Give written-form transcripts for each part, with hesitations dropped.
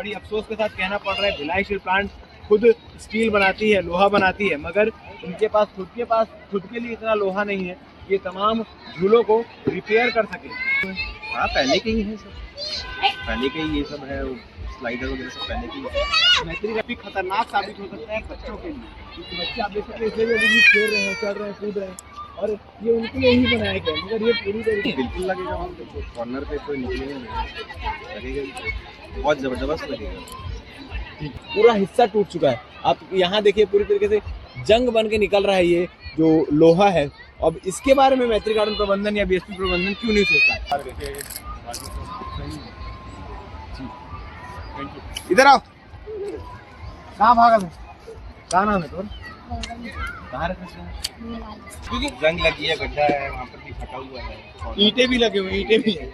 बड़ी अफसोस के साथ कहना पड़ रहा है भिलाई स्टील प्लांट खुद स्टील बनाती है, लोहा बनाती है, मगर उनके पास खुद के लिए इतना लोहा नहीं है कि ये तमाम झूलों को रिपेयर कर सके। हाँ पहले के ही है सब, पहले के ही ये सब है, स्लाइडर वगैरह सब पहले की है। मैत्री काफी खतरनाक साबित हो सकता है बच्चों के लिए, क्योंकि बच्चे आप देख सकते हैं इसलिए भी खेल रहे हैं, चल रहे हैं, कूद रहे हैं, और ये उनके लिए ही बनाया गया है, मगर ये पूरी तरीके से बिल्कुल लगेगा, हम तो कॉर्नर पे कोई निकलेगा नहीं, लगेगा बहुत जबरदस्त लगेगा। पूरा हिस्सा टूट चुका है। आप यहाँ देखिए पूरी तरीके से जंग बन के निकल रहा है ये जो लोहा है। अब इसके बारे में मैत्री गार्डन प्रबंधन या बीएसपी प्रबंधन क्यों नहीं सोचता? इधर आओ, कहाँ भागा था? क्या नाम है तुम्हारा? कहाँ रहते हैं? क्योंकि जंग लगी है, गड्ढा है, वहाँ पर भी फटा हुआ है, ईंटें भी लगे हुए, ईंटें भी है।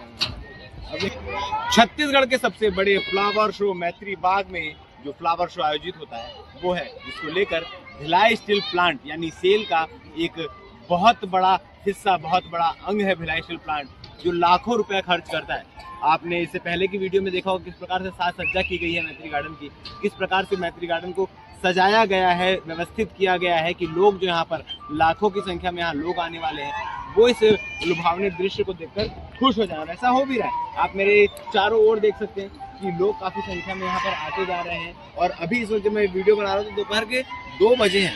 छत्तीसगढ़ के सबसे बड़े फ्लावर शो मैत्री बाग में जो फ्लावर शो आयोजित होता है वो है, जिसको लेकर भिलाई स्टील प्लांट यानी सेल का एक बहुत बड़ा हिस्सा, बहुत बड़ा अंग है भिलाई स्टील प्लांट, जो लाखों रुपए खर्च करता है। आपने इससे पहले की वीडियो में देखा होगा किस प्रकार से साज सज्जा की गई है मैत्री गार्डन की, किस प्रकार से मैत्री गार्डन को सजाया गया है, व्यवस्थित किया गया है कि लोग जो यहाँ पर लाखों की संख्या में यहाँ लोग आने वाले हैं वो इस लुभावने दृश्य को देखकर खुश हो जाए। ऐसा हो भी रहा है, आप मेरे चारों ओर देख सकते हैं कि लोग काफ़ी संख्या में यहाँ पर आते जा रहे हैं। और अभी इस वक्त जब मैं वीडियो बना रहा हूँ तो दोपहर के 2 बजे हैं।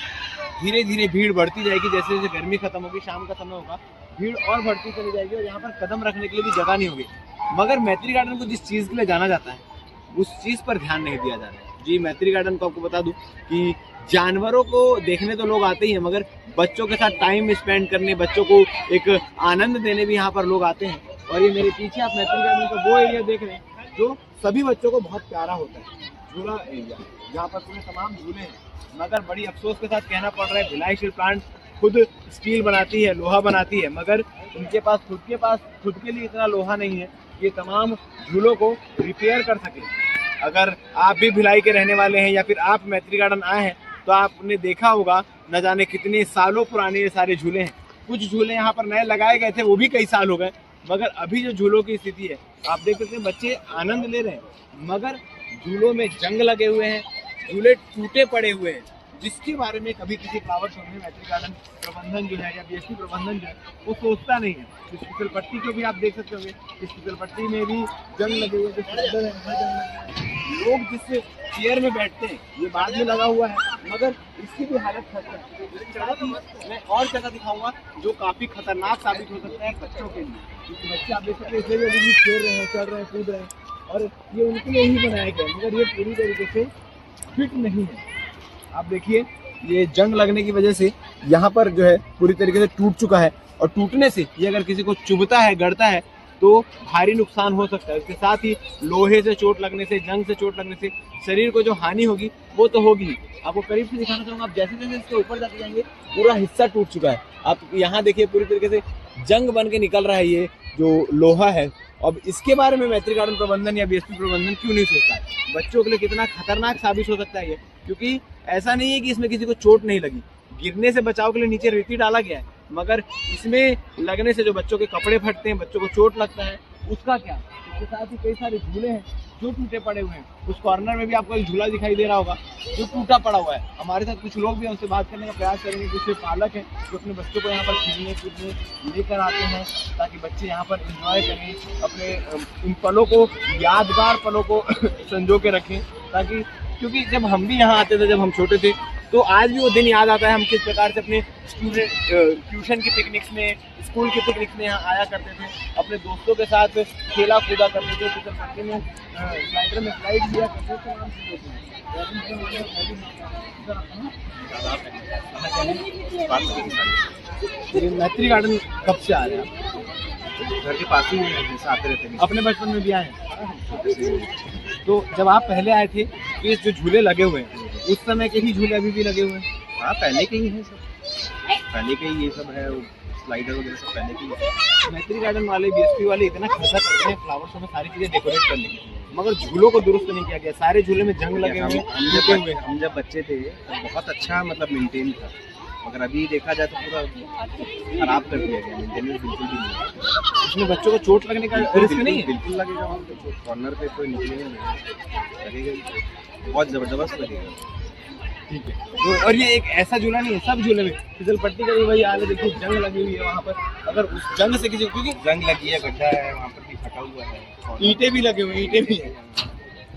धीरे धीरे भीड़ बढ़ती जाएगी, जैसे जैसे गर्मी खत्म होगी, शाम का समय होगा, भीड़ और बढ़ती चली जाएगी और यहाँ पर कदम रखने के लिए भी जगह नहीं होगी। मगर मैत्री गार्डन को जिस चीज़ के लिए जाना जाता है उस चीज़ पर ध्यान नहीं दिया जा रहा है। जी, मैत्री गार्डन को आपको बता दूं कि जानवरों को देखने तो लोग आते ही हैं, मगर बच्चों के साथ टाइम स्पेंड करने, बच्चों को एक आनंद देने भी यहाँ पर लोग आते हैं। और ये मेरे पीछे आप मैत्री गार्डन का वो एरिया देख रहे हैं जो सभी बच्चों को बहुत प्यारा होता है, झूला एरिया, जहाँ पर पूरे तमाम झूले हैं। मगर बड़ी अफसोस के साथ कहना पड़ रहा है भिलाई स्टील प्लांट खुद स्टील बनाती है, लोहा बनाती है, मगर उनके पास खुद के लिए इतना लोहा नहीं है कि ये तमाम झूलों को रिपेयर कर सके। अगर आप भी भिलाई के रहने वाले हैं या फिर आप मैत्री गार्डन आए हैं तो आपने देखा होगा न जाने कितने सालों पुराने ये सारे झूले हैं। कुछ झूले यहाँ पर नए लगाए गए थे, वो भी कई साल हो गए, मगर अभी जो झूलों की स्थिति है आप देख सकते हैं, बच्चे आनंद ले रहे हैं मगर झूलों में जंग लगे हुए हैं, झूले टूटे पड़े हुए हैं, जिसके बारे में कभी किसी फ्लावर शो में मैत्री गार्डन प्रबंधन जो है या बीएसपी प्रबंधन जो है वो सोचता नहीं है। इस फिसल पट्टी को भी आप देख सकते होंगे, इस फिसल पट्टी में भी जंग लगे हुए हैं, लोग जिस चेयर में बैठते हैं ये बाद में लगा हुआ है, मगर इसकी भी हालत खराब है। मैं और जगह दिखाऊंगा जो काफी खतरनाक साबित हो सकता है बच्चों के लिए, क्योंकि बच्चे आप देख सकते हैं इसलिए भी खेल रहे हैं, चल रहे हैं, कूद रहे हैं, और ये उनके लिए ही बनाया गया है, मगर ये पूरी तरीके से फिट नहीं है। आप देखिए ये जंग लगने की वजह से यहाँ पर जो है पूरी तरीके से टूट चुका है, और टूटने से ये अगर किसी को चुभता है, गड़ता है तो भारी नुकसान हो सकता है। इसके साथ ही लोहे से चोट लगने से, जंग से चोट लगने से शरीर को जो हानि होगी वो तो होगी। आपको करीब से दिखाना चाहूँगा, आप जैसे जैसे इसके ऊपर जाते जाएंगे पूरा हिस्सा टूट चुका है। आप यहाँ देखिए पूरी तरीके से जंग बन के निकल रहा है ये जो लोहा है। अब इसके बारे में मैत्री गार्डन प्रबंधन या बीएसपी प्रबंधन क्यों नहीं सोचता है? बच्चों के लिए कितना खतरनाक साबित हो सकता है ये, क्योंकि ऐसा नहीं है कि इसमें किसी को चोट नहीं लगी, गिरने से बचाव के लिए नीचे रेती डाला गया है, मगर इसमें लगने से जो बच्चों के कपड़े फटते हैं, बच्चों को चोट लगता है, उसका क्या? इसके साथ ही कई सारे झूले हैं जो टूटे पड़े हुए हैं। उस कॉर्नर में भी आपको एक झूला दिखाई दे रहा होगा जो टूटा पड़ा हुआ है। हमारे साथ कुछ लोग भी उनसे बात करने का प्रयास करेंगे, कुछ पालक हैं जो अपने बच्चों को यहाँ पर खेलने कूदने लेकर आते हैं ताकि बच्चे यहाँ पर एंजॉय करें, अपने इन पलों को, यादगार पलों को संजो के रखें, ताकि क्योंकि जब हम भी यहाँ आते थे, जब हम छोटे थे, तो आज भी वो दिन याद आता है हम किस प्रकार से अपने ट्यूशन की पिकनिक्स में, स्कूल की पिकनिक्स में यहाँ आया करते थे, अपने दोस्तों के साथ खेला कूदा करते थे, फिसल पट्टी में स्लाइडर में स्लाइड लिया करते थे। मैत्री गार्डन कब से आ रहे हैं? घर के पास ही आते रहते हैं। अपने बचपन में भी आए हैं? तो जब आप पहले आए थे तो ये जो झूले लगे हुए हैं उस समय के ही झूले अभी भी लगे हुए हैं? हाँ पहले के ही है सब, पहले के ही ये सब है, स्लाइडर वगैरह सब पहले की है। मैत्री गार्डन वाले, बीएसपी वाले इतना खर्चा करते हैं फ्लावर शो में सारी चीजें डेकोरेट करने की, मगर झूलों को दुरुस्त नहीं किया गया। सारे झूले में जंग लगे हुए। हम जब बच्चे थे तो बहुत अच्छा मतलब मेंटेन था, मगर अभी देखा जाए तो पूरा खराब कर दिया गया, मेंटेनेंस बिल्कुल भी नहीं है। इसमें बच्चों को चोट लगने का रिस्क नहीं है? बिल्कुल लगेगा, वहाँ पे कॉर्नर पे कोई निकलेगा नहीं, लगेगा ही। बहुत जबरदस्त लगेगा। ठीक है। तो और ये एक ऐसा झूला नहीं है, सब झूले में फिसल पट्टी का भी वही हाल है। देखिए जंग लगी हुई है वहाँ पर, अगर उस जंग से किसी, क्योंकि जंग लगी है, गड्ढा है वहाँ पर भी, फटा हुआ है, ईंटें भी लगे हुए हैं, ईंटें भी हैं।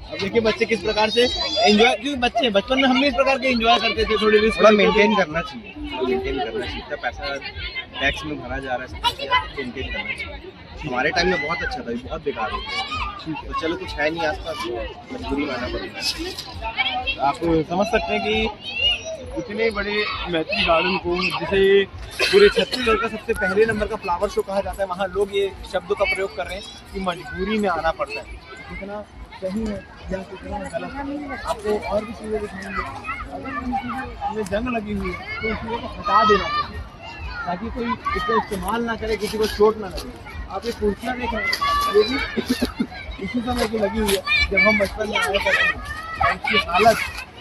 अब देखिए बच्चे किस प्रकार से एंजॉय, क्योंकि बच्चे बचपन में हम भी इस प्रकार के एंजॉय करते थे, थोड़ी रिस्क थोड़ा मेंटेन करना चाहिए, मेंटेन करना चाहिए। इतना पैसा टैक्स में भरा जा रहा है, सब मेंटेन करना चाहिए। हमारे टाइम में बहुत अच्छा था, बहुत बेकार हो। तो चलो कुछ है नहीं आसपास, मजबूरी में आना पड़ेगा। आप समझ सकते हैं कि इतने बड़े मैत्री गार्डन को, जिसे पूरे छत्तीसगढ़ का सबसे पहले नंबर का फ्लावर शो कहा जाता है, वहाँ लोग ये शब्दों का प्रयोग कर रहे हैं कि मजबूरी में आना पड़ता है। कितना सही है या कितना गलत है, आपको और भी चीज़ें दिखाएंगे। अगर इन चीज़ों में जंग लगी हुई है तो उन चीज़ों को हटा देना चाहिए, ताकि कोई इसका इस्तेमाल ना करे, किसी को चोट ना लगे। आप ये कुर्सियाँ देखें, ये भी इसी समय की लगी हुई है जब हम बचपन में आया करते हैं। इसकी हालत,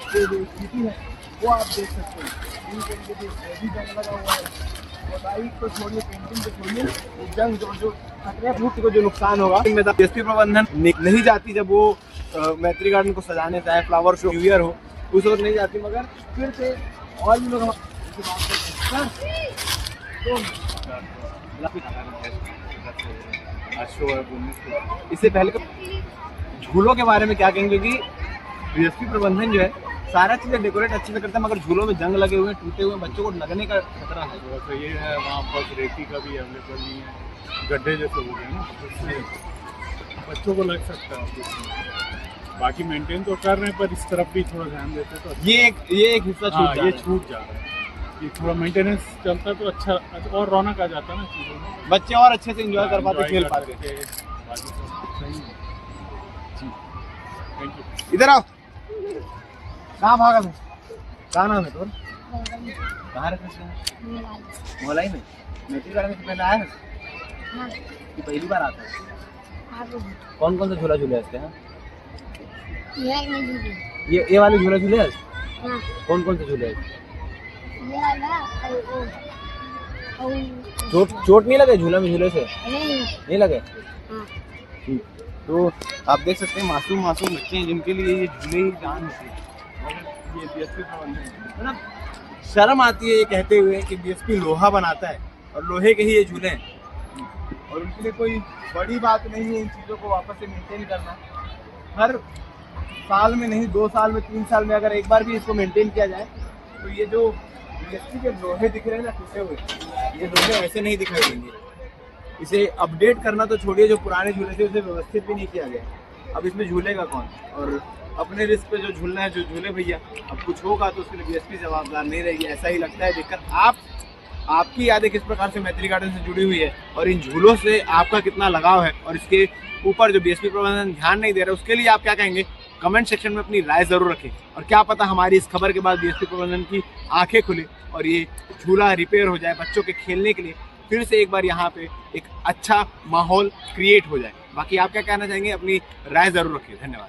जो स्थिति है वो आप देख सकते हैं। इन तरीके से भी जंग लगा हुआ है। मोटाई को छोड़िए, पेंटिंग को छोड़िए, जंग जो खतरे फूट को जो नुकसान होगा, बीएसपी प्रबंधन नहीं जाती जब वो मैत्री गार्डन को सजाने चाहे, फ्लावर शो न्यू ईयर हो, उस वक्त नहीं जाती। मगर फिर से और भी लोग इससे पहले झूलों के बारे में क्या कहेंगे, क्योंकि बीएसपी प्रबंधन जो है सारा चीज़ें डेकोरेट अच्छे से करता है, मगर झूलों में जंग लगे हुए हैं, टूटे हुए, बच्चों को लगने का खतरा है। तो ये है, वहाँ पर रेती का भी अवेलेबल नहीं है, गड्ढे जैसे हो गए ना, उसमें बच्चों को लग सकता है। बाकी मेंटेन तो कर रहे हैं, पर इस तरफ भी थोड़ा ध्यान देते तो अच्छा। ये एक हिस्सा हाँ, ये छूट छूट जा रहा है। ये थोड़ा मेंटेनेंस चलता तो अच्छा और रौनक आ जाता ना चीज़ों में, बच्चे और अच्छे से एंजॉय कर पाते, खेल पाते। बाकी सब सही है। जी, थैंक यू। इधर आओ, कहाँ भागा तुम? कहाँ नाम है तुम? कहाँ रहते हैं? मोलाई में। मैत्री गार्डन से पहले आया है कि पहली बार आता है? कौन कौन सा झूला झूले हंसते हैं? ये वाले झूला झूले हैं? कौन कौन से झूले हैं? चोट नहीं लगे झूला में, झूले से नहीं लगे? ठीक। तो आप देख सकते हैं मासूम मासूम बच्चे हैं जिनके लिए ये झूले ही जान होती है। ये बीएसपी प्रबंधन, मतलब शर्म आती है ये कहते हुए कि बीएसपी लोहा बनाता है और लोहे के ही ये झूले हैं, और उनके लिए कोई बड़ी बात नहीं है इन चीज़ों को वापस से मेंटेन करना। हर साल में नहीं, 2 साल में, 3 साल में अगर एक बार भी इसको मेंटेन किया जाए तो ये जो बीएसपी के लोहे दिख रहे हैं ना टूटे हुए, ये लोहे ऐसे नहीं दिखाई देंगे। इसे अपडेट करना तो छोड़िए, जो पुराने झूले थे उसे व्यवस्थित भी नहीं किया गया। अब इसमें झूलेगा कौन? और अपने रिस्क पे जो झूलना है, जो झूले भैया, अब कुछ होगा तो उसके लिए बीएसपी जवाबदार नहीं रहेगी, ऐसा ही लगता है देखकर। आपकी यादें किस प्रकार से मैत्री गार्डन से जुड़ी हुई है और इन झूलों से आपका कितना लगाव है, और इसके ऊपर जो बीएसपी प्रबंधन ध्यान नहीं दे रहा है उसके लिए आप क्या कहेंगे? कमेंट सेक्शन में अपनी राय जरूर रखें। और क्या पता हमारी इस खबर के बाद बीएसपी प्रबंधन की आंखें खुले और ये झूला रिपेयर हो जाए, बच्चों के खेलने के लिए फिर से एक बार यहाँ पे एक अच्छा माहौल क्रिएट हो जाए। बाकी आप क्या कहना चाहेंगे? अपनी राय जरूर रखिए। धन्यवाद।